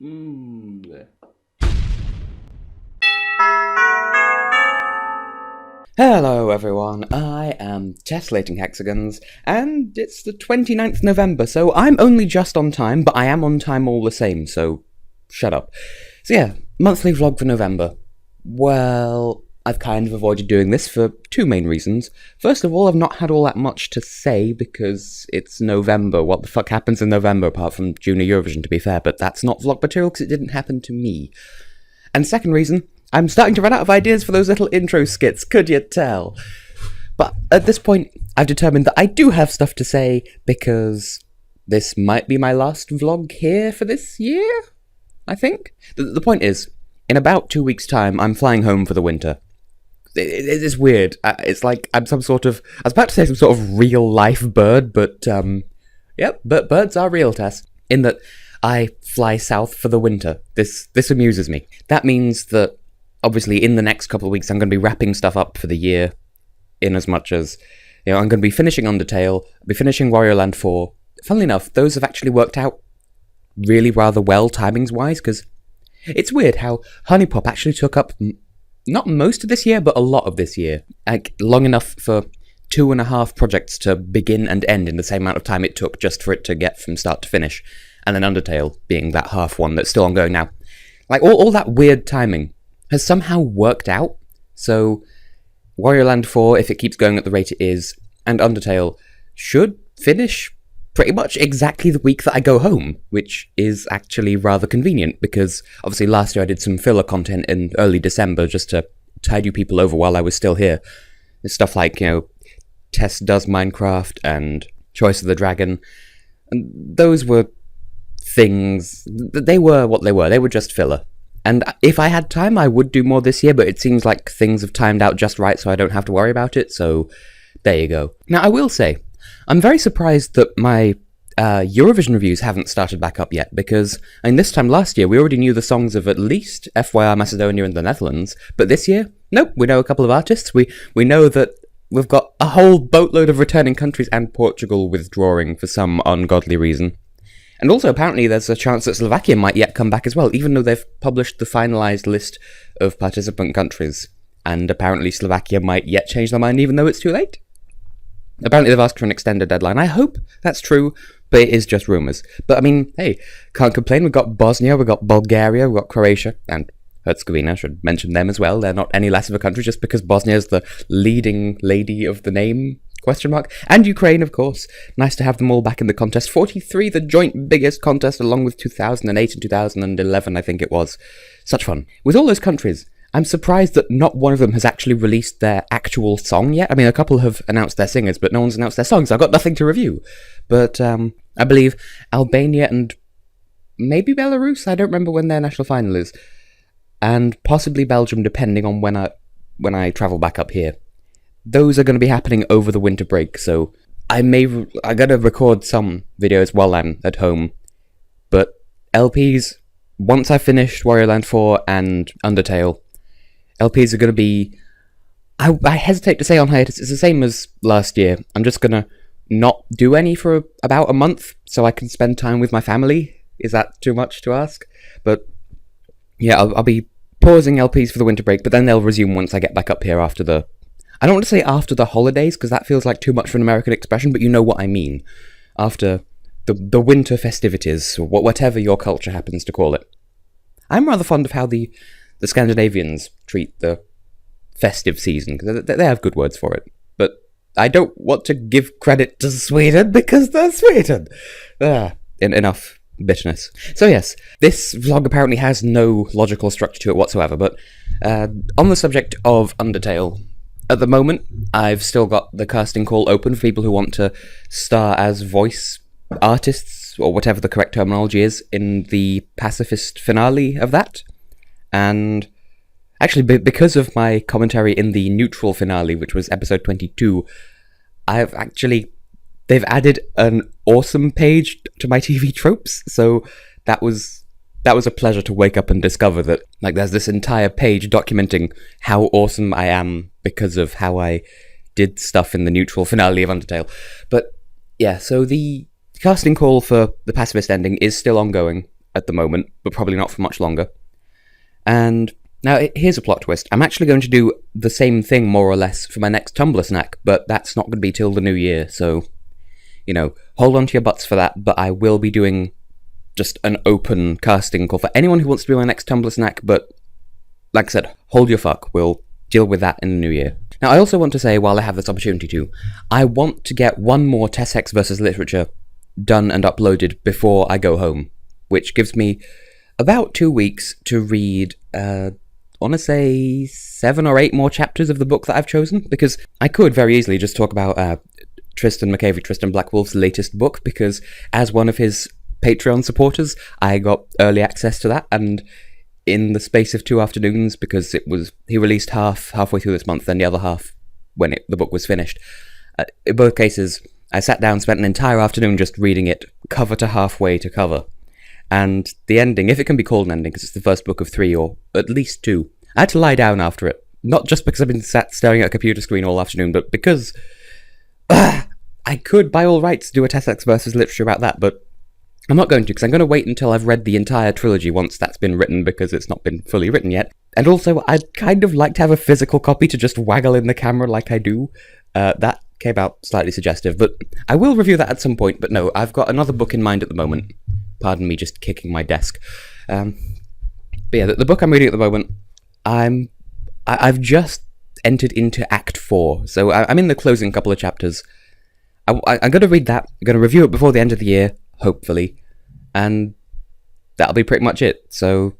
Mm. Hello everyone, I am Tessellating Hexagons, and it's the 29th November, so I'm only just on time, but I am on time all the same, so shut up. So yeah, monthly vlog for November. Well, I've kind of avoided doing this for two main reasons. First of all, I've not had all that much to say because it's November. What the fuck happens in November apart from Junior Eurovision, to be fair, but that's not vlog material because it didn't happen to me. And second reason, I'm starting to run out of ideas for those little intro skits, could you tell? But at this point, I've determined that I do have stuff to say because this might be my last vlog here for this year, I think. The point is, in about 2 weeks' time, I'm flying home for the winter. It's weird. It's like I'm some sort of... I was about to say some sort of real-life bird, but, yep, but birds are real, Tess. In that I fly south for the winter. This amuses me. That means that, obviously, in the next couple of weeks, I'm going to be wrapping stuff up for the year, in as much as, I'm going to be finishing Undertale, I'll be finishing Wario Land 4. Funnily enough, those have actually worked out really rather well, timings-wise, because it's weird how Honeypop actually took up, not most of this year, but a lot of this year. Like, long enough for 2.5 projects to begin and end in the same amount of time it took just for it to get from start to finish. And then Undertale being that half one that's still ongoing now. Like, all that weird timing has somehow worked out. So, Wario Land 4, if it keeps going at the rate it is, and Undertale should finish pretty much exactly the week that I go home, which is actually rather convenient, because obviously last year I did some filler content in early December just to tide you people over while I was still here. There's stuff like, Tess Does Minecraft and Choice of the Dragon. And those were things, they were what they were. They were just filler. And if I had time, I would do more this year, but it seems like things have timed out just right so I don't have to worry about it, so there you go. Now, I will say, I'm very surprised that my Eurovision reviews haven't started back up yet, because, this time last year, we already knew the songs of at least FYR Macedonia and the Netherlands, but this year, nope, we know a couple of artists, we know that we've got a whole boatload of returning countries and Portugal withdrawing for some ungodly reason. And also, apparently, there's a chance that Slovakia might yet come back as well, even though they've published the finalised list of participant countries. And apparently Slovakia might yet change their mind, even though it's too late. Apparently they've asked for an extended deadline. I hope that's true, but it is just rumours. But hey, can't complain. We've got Bosnia, we've got Bulgaria, we've got Croatia, and Herzegovina, I should mention them as well. They're not any less of a country just because Bosnia is the leading lady of the name... ? And Ukraine, of course. Nice to have them all back in the contest. 43, the joint biggest contest, along with 2008 and 2011, I think it was. Such fun. With all those countries, I'm surprised that not one of them has actually released their actual song yet. A couple have announced their singers, but no one's announced their songs. I've got nothing to review. But I believe Albania and maybe Belarus, I don't remember when their national final is, and possibly Belgium, depending on when I travel back up here. Those are going to be happening over the winter break, so I'm going to record some videos while I'm at home. But LPs, once I've finished Wario Land 4 and Undertale, LPs are going to be... I hesitate to say on hiatus, it's the same as last year. I'm just going to not do any for about a month, so I can spend time with my family. Is that too much to ask? But yeah, I'll be pausing LPs for the winter break, but then they'll resume once I get back up here after the... I don't want to say after the holidays, because that feels like too much for an American expression, but you know what I mean. After the winter festivities, or whatever your culture happens to call it. I'm rather fond of how the Scandinavians treat the festive season, because they have good words for it. But I don't want to give credit to Sweden, because they're Sweden. Enough bitterness. So yes, this vlog apparently has no logical structure to it whatsoever, but on the subject of Undertale... At the moment, I've still got the casting call open for people who want to star as voice artists, or whatever the correct terminology is, in the pacifist finale of that. And actually, because of my commentary in the neutral finale, which was episode 22, they've added an awesome page to my TV tropes, so that was a pleasure to wake up and discover that, there's this entire page documenting how awesome I am because of how I did stuff in the neutral finale of Undertale. But, yeah, so the casting call for the pacifist ending is still ongoing. at the moment, but probably not for much longer. And now, here's a plot twist. I'm actually going to do the same thing, more or less, for my next Tumblr Snack, but that's not going to be till the new year, so, hold on to your butts for that, but I will be doing just an open casting call for anyone who wants to be my next Tumblr Snack, but, like I said, hold your fuck. We'll deal with that in the new year. Now, I also want to say, while I have this opportunity to, I want to get one more Tessex vs. Literature done and uploaded before I go home, which gives me about 2 weeks to read, I want to say 7 or 8 more chapters of the book that I've chosen, because I could very easily just talk about Tristan Blackwolf's latest book, because as one of his Patreon supporters, I got early access to that, and in the space of 2 afternoons, because he released halfway through this month, and the other half when the book was finished. In both cases, I sat down, spent an entire afternoon just reading it, cover to halfway to cover. And the ending, if it can be called an ending, because it's the first book of 3, or at least 2, I had to lie down after it. Not just because I've been sat staring at a computer screen all afternoon, but because I could, by all rights, do a Tessex versus Literature about that, but I'm not going to, because I'm going to wait until I've read the entire trilogy once that's been written, because it's not been fully written yet. And also, I'd kind of like to have a physical copy to just waggle in the camera like I do. That came out slightly suggestive, but I will review that at some point. But no, I've got another book in mind at the moment. Pardon me just kicking my desk. But yeah, the book I'm reading at the moment, I've just entered into Act 4, so I'm in the closing couple of chapters. I'm going to read that, I'm going to review it before the end of the year, hopefully, and that'll be pretty much it. So,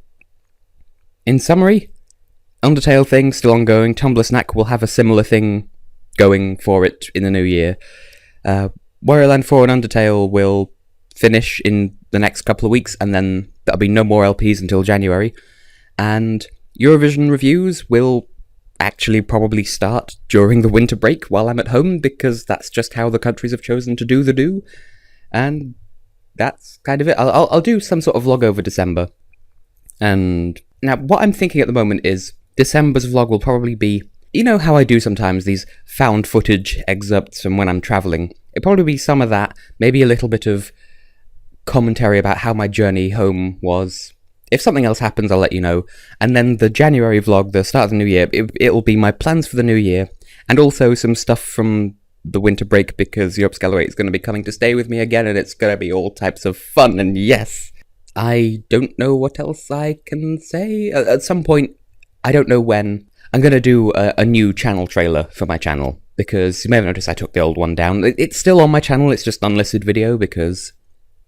in summary, Undertale thing still ongoing. Tumblr Snack will have a similar thing going for it in the new year. Wario Land 4 and Undertale will finish in the next couple of weeks, and then there'll be no more LPs until January. And Eurovision reviews will actually probably start during the winter break while I'm at home, because that's just how the countries have chosen to do the do. And that's kind of it. I'll do some sort of vlog over December. And now what I'm thinking at the moment is December's vlog will probably be, you know how I do sometimes these found footage excerpts from when I'm travelling. It'll probably be some of that, maybe a little bit of commentary about how my journey home was. If something else happens, I'll let you know. And then the January vlog, the start of the new year, it'll be my plans for the new year, and also some stuff from the winter break, because Europe Scalaway is going to be coming to stay with me again, and it's going to be all types of fun, and yes, I don't know what else I can say. At some point, I don't know when, I'm going to do a new channel trailer for my channel, because you may have noticed I took the old one down. It's still on my channel, it's just unlisted video, because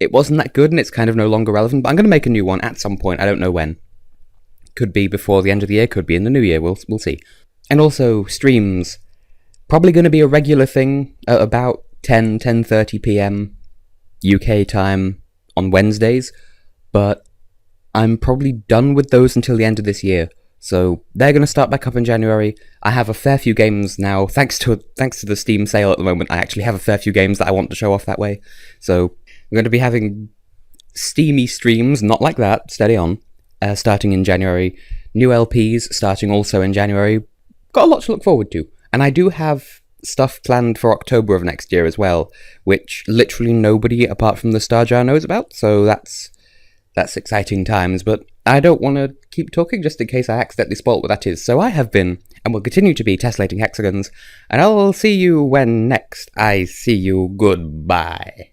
it wasn't that good and it's kind of no longer relevant, but I'm going to make a new one at some point, I don't know when. Could be before the end of the year, could be in the new year, we'll see. And also, streams. Probably going to be a regular thing at about 10:30 p.m. UK time on Wednesdays, but I'm probably done with those until the end of this year. So they're going to start back up in January. I have a fair few games now, thanks to the Steam sale at the moment. I actually have a fair few games that I want to show off that way. So I'm going to be having steamy streams, not like that, steady on, starting in January. New LPs starting also in January. Got a lot to look forward to. And I do have stuff planned for October of next year as well, which literally nobody apart from the Star Jar knows about, so that's exciting times. But I don't want to keep talking just in case I accidentally spoil what that is. So I have been, and will continue to be, Tessellating Hexagons, and I'll see you when next I see you. Goodbye.